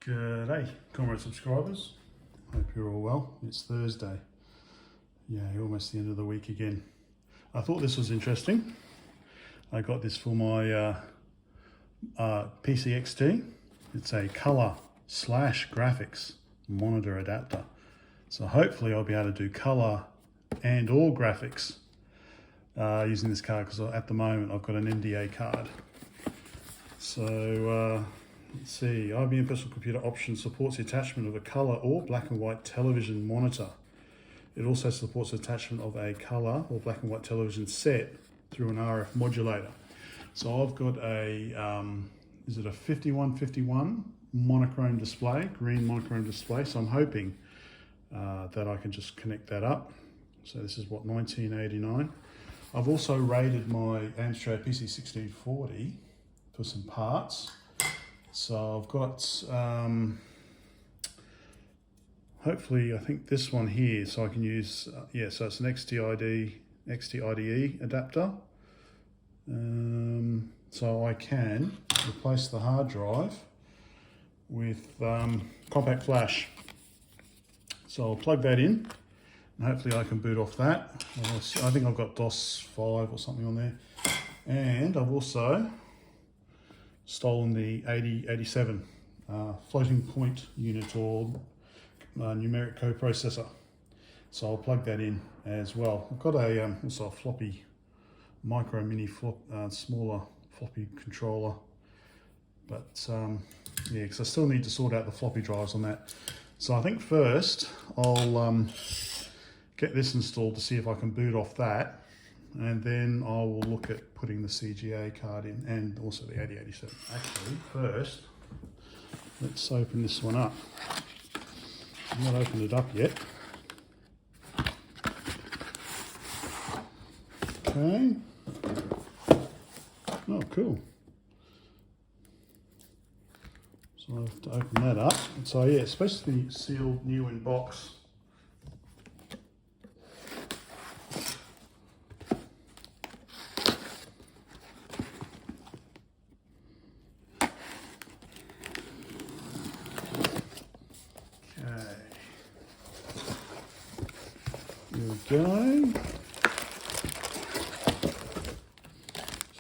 G'day, comrade subscribers. Hope you're all well. It's Thursday. Yeah, almost the end of the week again. I thought this was interesting. I got this for my PC XT. It's a color/graphics monitor adapter. So hopefully I'll be able to do color and or graphics using this card, because at the moment I've got an NDA card. So let's see, IBM personal computer option supports the attachment of a color or black and white television monitor. It also supports the attachment of a color or black and white television set through an RF modulator. So I've got a, is it a 5151 monochrome display, green monochrome display. So I'm hoping that I can just connect that up. So this is what, 1989. I've also rated my Amstrad PC1640 for some parts. So I've got, hopefully, I think this one here, so I can use, yeah, so it's an XT-IDE adapter. So I can replace the hard drive with compact flash. So I'll plug that in, and hopefully I can boot off that. I think I've got DOS 5 or something on there. And I've also stolen the 8087 floating point unit or numeric coprocessor. So I'll plug that in as well. I've got a also a floppy micro mini smaller floppy controller, but yeah, because I still need to sort out the floppy drives on that. So I think first I'll get this installed to see if I can boot off that, and then I will look at putting the CGA card in and also the 8087. Actually, first, let's open this one up. I've not opened it up yet. Okay. Oh, cool. So I have to open that up. So yeah, it's supposed to be sealed new in box. There we go.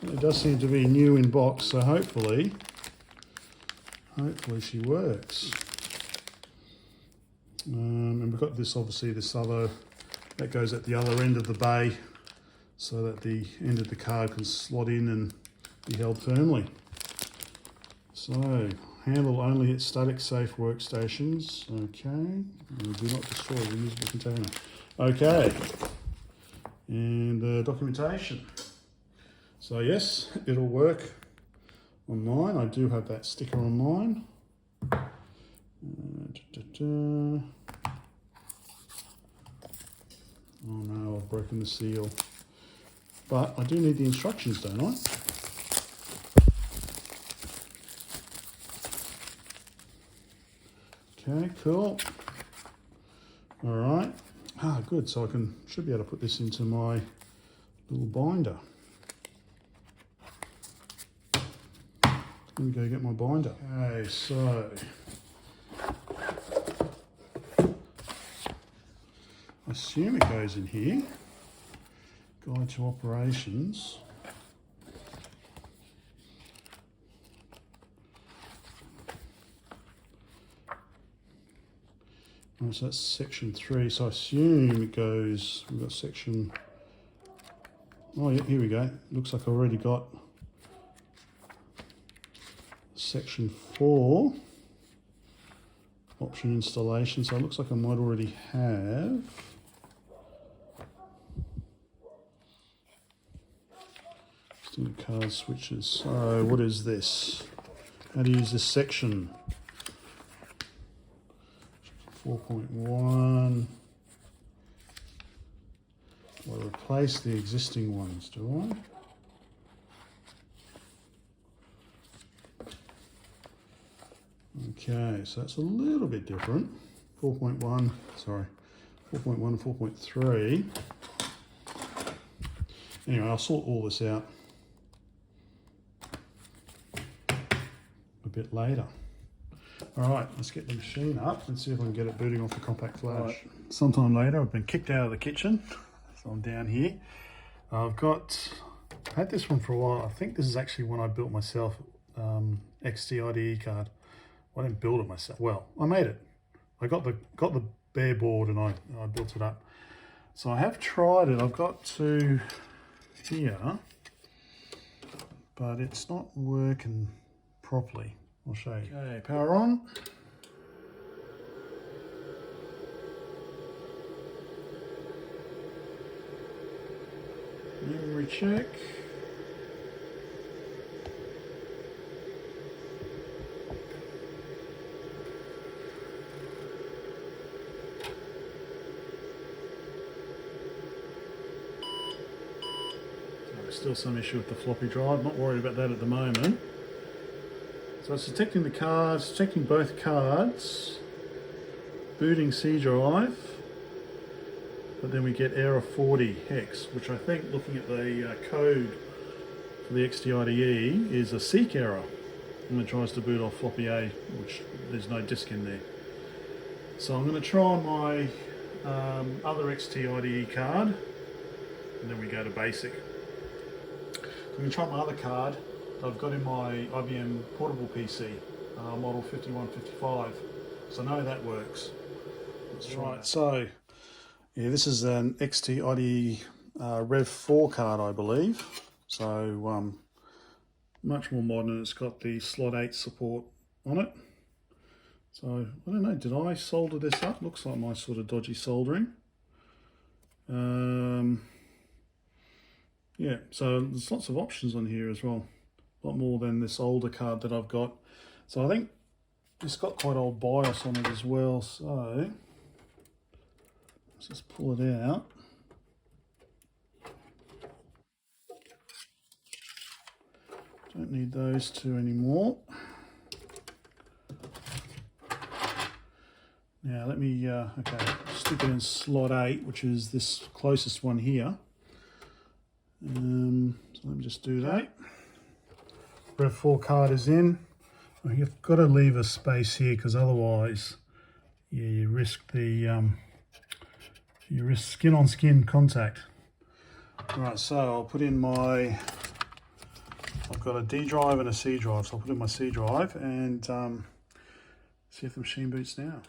So it does seem to be new in box, so hopefully she works. And we've got this, obviously, this other that goes at the other end of the bay, so that the end of the card can slot in and be held firmly. So, handle only at static safe workstations. Okay, and do not destroy the reusable container. Okay, and documentation. So yes, it'll work on mine. I do have that sticker on mine. Oh no, I've broken the seal. But I do need the instructions, don't I? Okay, cool. All right. Ah, good. So I should be able to put this into my little binder. Let me go get my binder. Okay, so I assume it goes in here. Guide to operations. Oh, so that's section 3. So I assume it goes. We've got section. Oh yeah, here we go. Looks like I've already got section 4 option installation, so it looks like I might already have still card switches. So what is this? How to use this section? 4.1. Do I replace the existing ones, do I? Okay, so that's a little bit different. 4.1, sorry, 4.1 and 4.3. Anyway, I'll sort all this out a bit later. Alright, let's get the machine up and see if I can get it booting off the compact flash. Right. Sometime later, I've been kicked out of the kitchen, so I'm down here. I've had this one for a while. I think this is actually one I built myself, XT-IDE card. Well, I didn't build it myself. Well, I made it. I got the bare board and I built it up. So I have tried it. I've got to here, but it's not working properly. I'll show you. Okay, power on. Memory check. Still some issue with the floppy drive, not worried about that at the moment. So it's detecting the cards, checking both cards, booting C drive, but then we get error 40 hex, which I think, looking at the code for the XT-IDE, is a seek error when it tries to boot off floppy A, which there's no disk in there. So I'm going to try on my other XT-IDE card, and then we go to basic. I'm going to try my other card that I've got in my IBM portable PC, model 5155. So I know that works. Let's try it. So, yeah, this is an XT-IDE Rev 4 card, I believe. So, much more modern. It's got the slot 8 support on it. So, I don't know, did I solder this up? Looks like my sort of dodgy soldering. Yeah, so there's lots of options on here as well. A lot more than this older card that I've got. So I think it's got quite old BIOS on it as well. So let's just pull it out. Don't need those two anymore. Now let me, okay, stick it in slot 8, which is this closest one here. So let me just do that. Rev 4 card is in. You've got to leave a space here because otherwise, yeah, you risk skin on skin contact. All right, so I'll put in my. I've got a D drive and a C drive, so I'll put in my C drive and see if the machine boots now.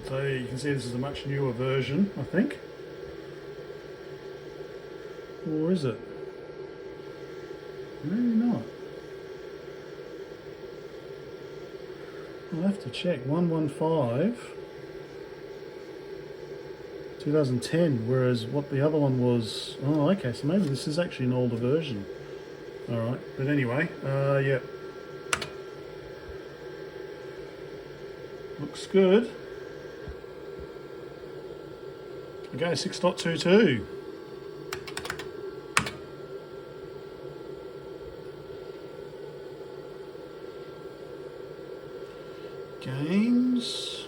So you can see this is a much newer version, I think. Or is it? Maybe not. I'll have to check. 115 2010, whereas what the other one was. Oh, okay, so maybe this is actually an older version. Alright, but anyway, yeah. Looks good. Okay, 6.22. Games.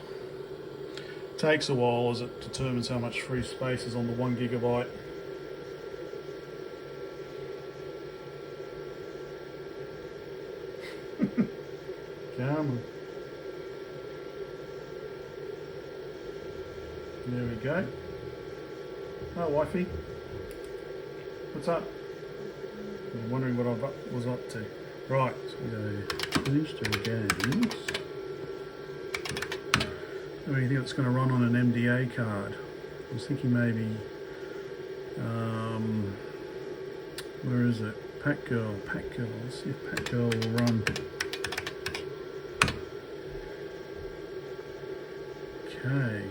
Takes a while as it determines how much free space is on the 1 gigabyte. Come on. There we go. Oh, wifey. What's up? I'm wondering what I was up to. Right, so we go install games. Oh, you think it's going to run on an MDA card? I was thinking maybe, where is it? Pack Girl. Let's see if Pack Girl will run. Okay.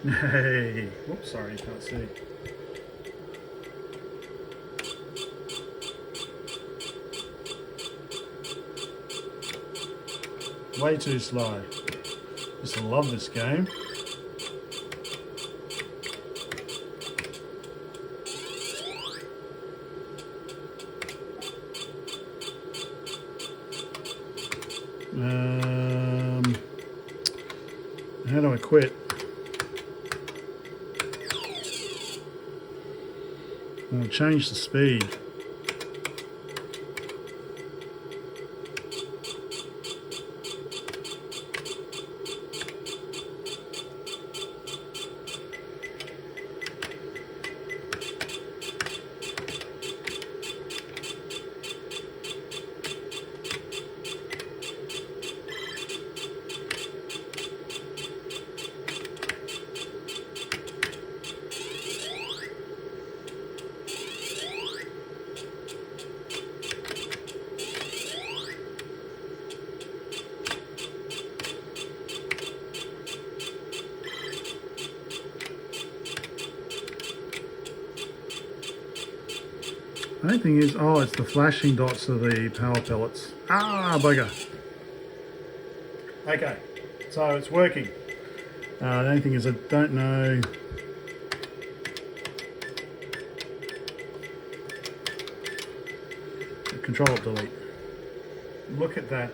Hey, whoops, sorry, you can't see. Way too slow. Just love this game. quit. We'll change the speed. The main thing is, oh, it's the flashing dots of the power pellets. Ah, bugger. Okay, so it's working. The only thing is I don't know. Control delete. Look at that.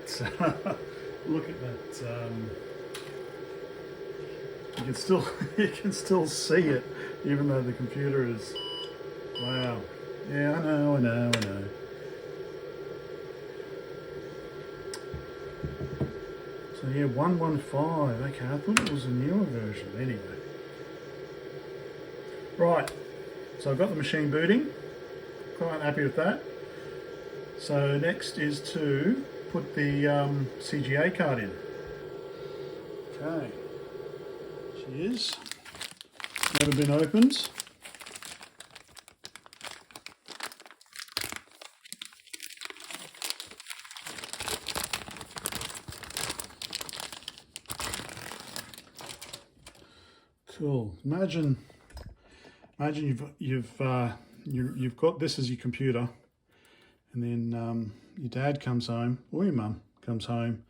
Look at that. You can still you can still see it, even though the computer is. Wow. Yeah, I know. So yeah, 115. Okay, I thought it was a newer version. Anyway. Right. So I've got the machine booting. Quite happy with that. So next is to put the CGA card in. Okay. She is. Never been opened. Cool. Imagine you've got this as your computer, and then your dad comes home or your mum comes home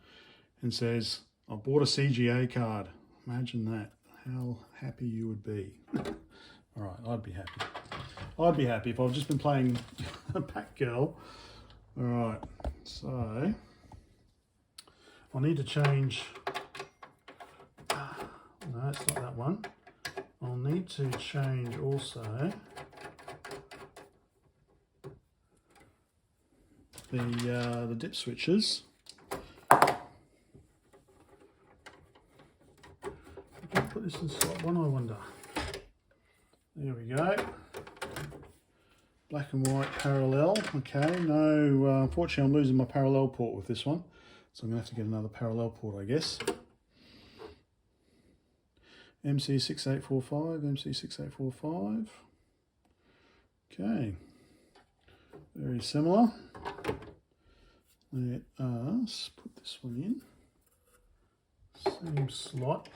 and says, "I bought a CGA card." Imagine that. How happy you would be. All right, I'd be happy. I'd be happy if I've just been playing Batgirl. All right, so I need to change. No, it's not that one. I'll need to change also the dip switches. Put this in slot 1, I wonder. There we go. Black and white parallel. Okay, no, unfortunately I'm losing my parallel port with this one, so I'm going to have to get another parallel port, I guess. MC6845, MC6845. Okay, very similar. Let us put this one in. Same slot.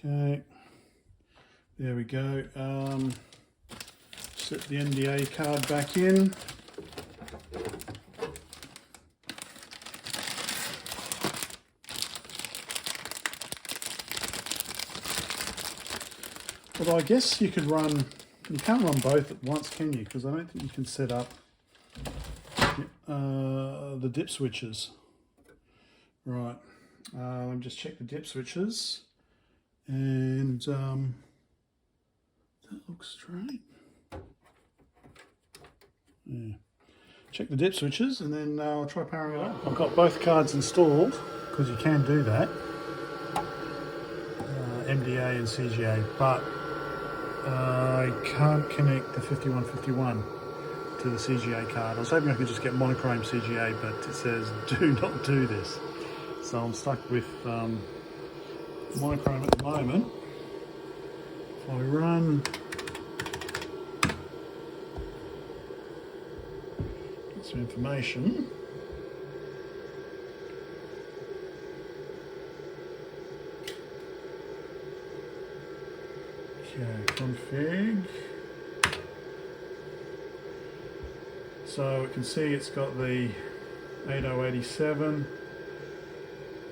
Okay, there we go. Set the NDA card back in. Although I guess you could run, you can't run both at once, can you? Because I don't think you can set up the dip switches. Right, let me just check the dip switches. And that looks straight. Yeah. Check the dip switches and then I'll try powering it up. I've got both cards installed because you can do that. MDA and CGA, but I can't connect the 5151 to the CGA card. I was hoping I could just get monochrome CGA, but it says do not do this. So I'm stuck with monochrome at the moment. If I run, get some information. Okay, config. So we can see it's got the 8087.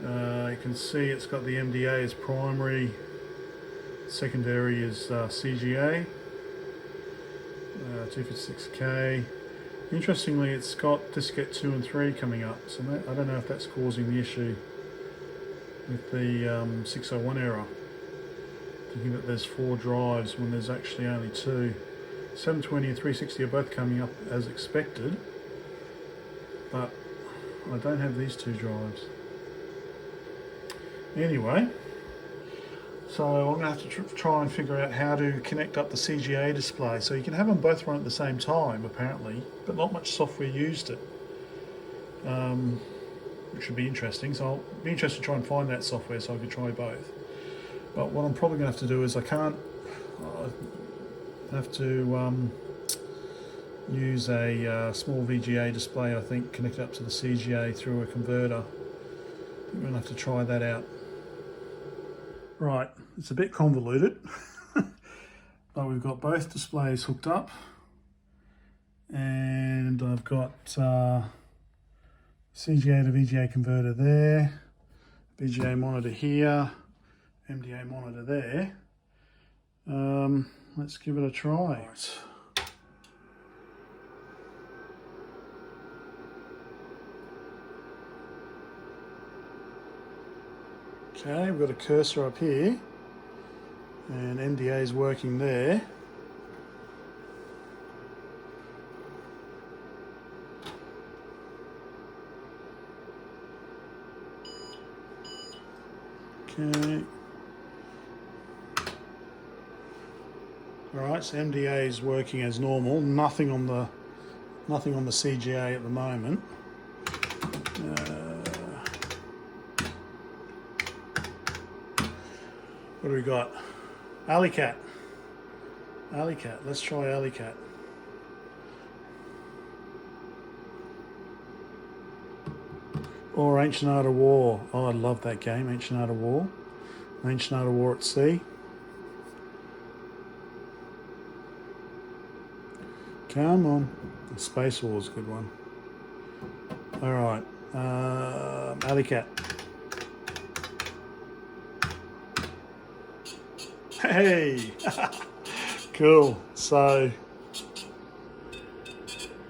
You can see it's got the MDA as primary, secondary is CGA. 256K. Interestingly, it's got diskette 2 and 3 coming up, so I don't know if that's causing the issue with the 601 error. Thinking that there's 4 drives when there's actually only 2. 720 and 360 are both coming up as expected, but I don't have these 2 drives. Anyway, so I'm going to have to try and figure out how to connect up the CGA display. So you can have them both run at the same time, apparently, but not much software used it, which should be interesting. So I'll be interested to try and find that software so I can try both. But what I'm probably going to have to do is I have to use a small VGA display, I think, connected up to the CGA through a converter. I think we're going to have to try that out. Right, it's a bit convoluted, but we've got both displays hooked up, and I've got CGA to VGA converter there, VGA monitor here, MDA monitor there. Let's give it a try. Okay, we've got a cursor up here, and MDA is working there. Okay. Alright, so MDA is working as normal. Nothing on the CGA at the moment. What do we got? Alleycat. Let's try Alleycat. Or Ancient Art of War. Oh, I love that game, Ancient Art of War. Ancient Art of War at Sea. Come on. Space War is a good one. Alright. Alleycat. Hey! Cool. So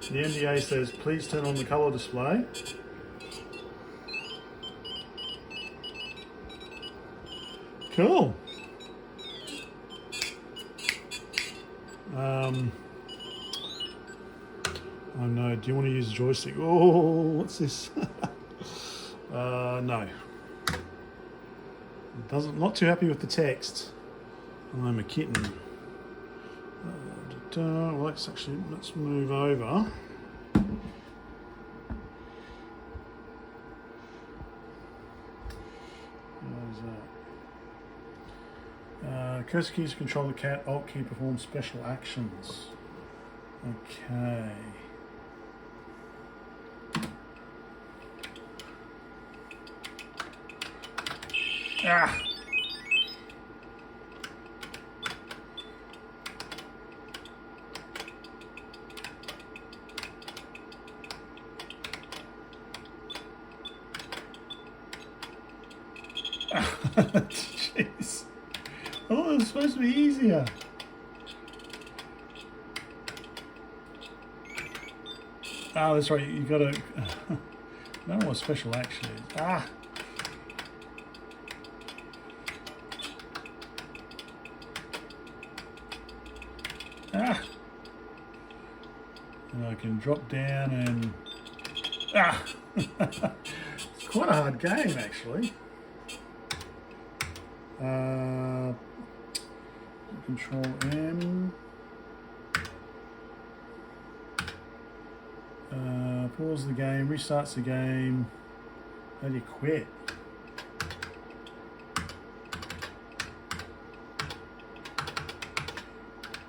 the NDA says please turn on the colour display. Cool. Oh no, do you want to use a joystick? Oh, what's this? No. Not too happy with the text. I'm a kitten. Well, let's move over. Cursor keys control the cat, Alt key performs special actions. Okay. Ah! Jeez. Oh, it's supposed to be easier. Oh, that's right. You got to. I don't know what special action is. Ah. Ah. And I can drop down and. Ah. It's quite a hard game, actually. Control M. Pause the game, restarts the game. How do you quit?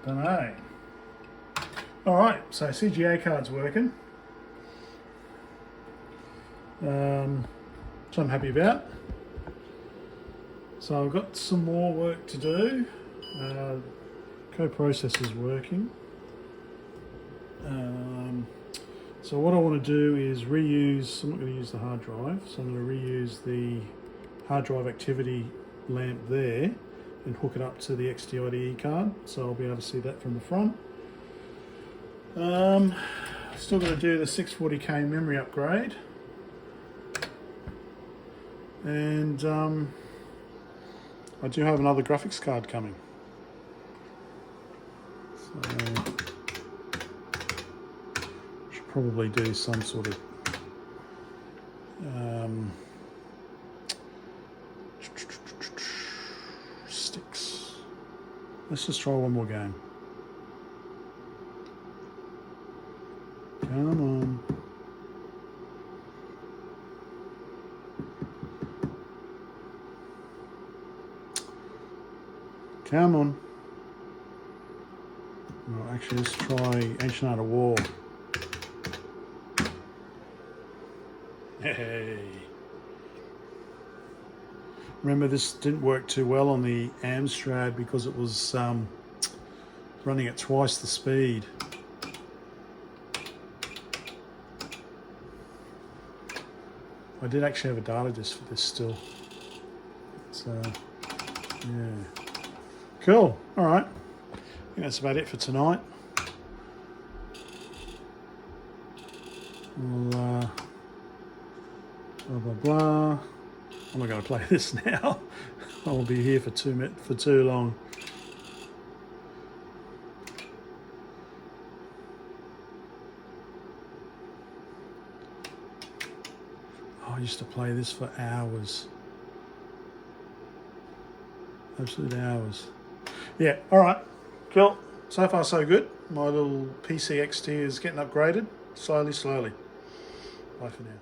Don't know. Alright, so CGA card's working. Which I'm happy about. So I've got some more work to do. Co-processor's working. So what I want to do is reuse, I'm not going to use the hard drive, so I'm going to reuse the hard drive activity lamp there and hook it up to the XT-IDE card, so I'll be able to see that from the front. Still got to do the 640k memory upgrade, and I do have another graphics card coming. So should probably do some sort of sticks. Let's just try one more game. Come on. Come on. Well, actually, let's try Ancient Art of War. Hey. Remember, this didn't work too well on the Amstrad because it was running at twice the speed. I did actually have a data disk for this still. So, yeah. Cool. All right. I think that's about it for tonight. We'll, blah, blah, blah. I'm not going to play this now. I'll be here for too long. I used to play this for hours. Absolute hours. Yeah, all right, cool. So far so good. My little PC XT is getting upgraded, slowly. Bye for now.